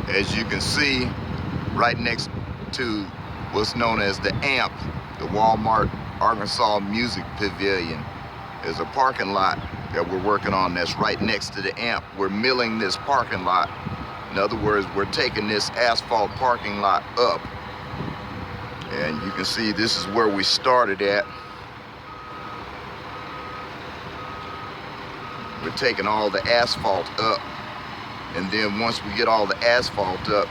As you can see, right next to what's known as the AMP, the Walmart Arkansas Music Pavilion, is a parking lot that we're working on that's right next to the AMP. We're milling this parking lot. In other words, we're taking this asphalt parking lot up. And you can see this is where we started at. We're taking all the asphalt up. And then once we get all the asphalt up,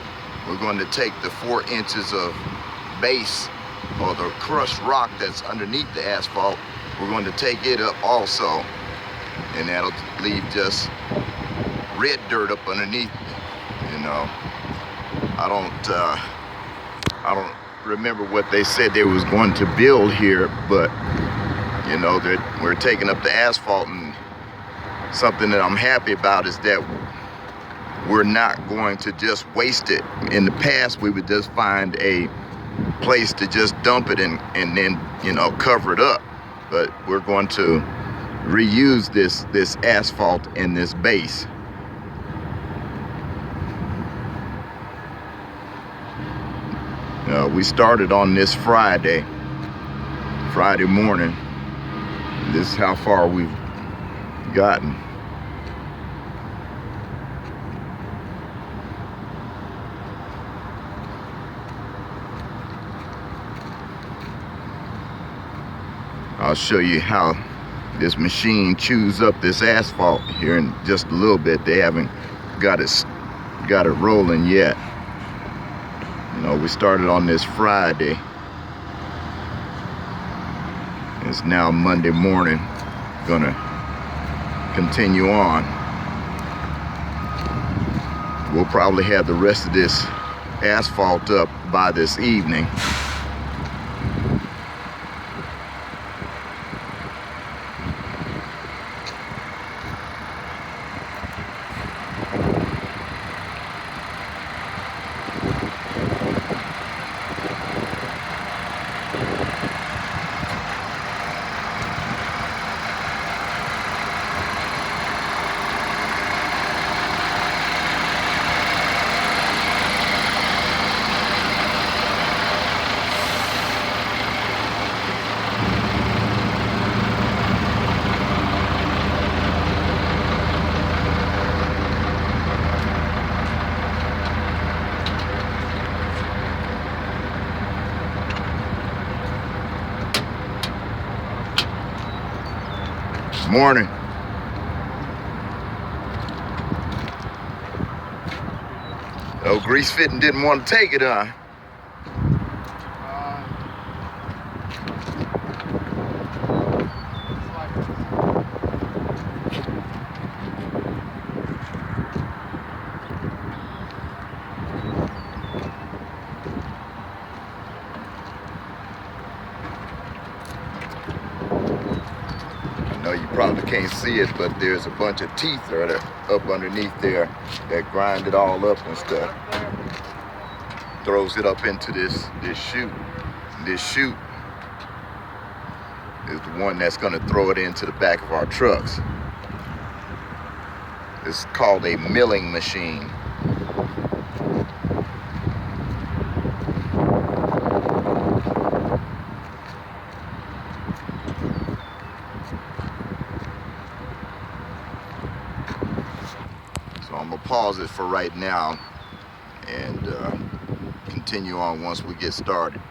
we're going to take the 4 inches of base, or the crushed rock that's underneath the asphalt, we're going to take it up also. And that'll leave just red dirt up underneath, you know. I don't remember what they said they was going to build here, but you know, that we're taking up the asphalt, and something that I'm happy about is that we're not going to just waste it. In the past, we would just find a place to just dump it and then, you know, cover it up. But we're going to reuse this asphalt in this base. We started on this Friday morning. This is how far we've gotten. I'll show you how this machine chews up this asphalt here in just a little bit. They haven't got it rolling yet. You know, we started on this Friday. It's now Monday morning. Gonna continue on. We'll probably have the rest of this asphalt up by this evening. Morning. Oh, Grease Fitting didn't want to take it, huh? No, you probably can't see it, but there's a bunch of teeth that are up underneath there that grind it all up and stuff. Throws it up into this chute. This chute is the one that's going to throw it into the back of our trucks. It's called a milling machine. So I'm gonna pause it for right now and continue on once we get started.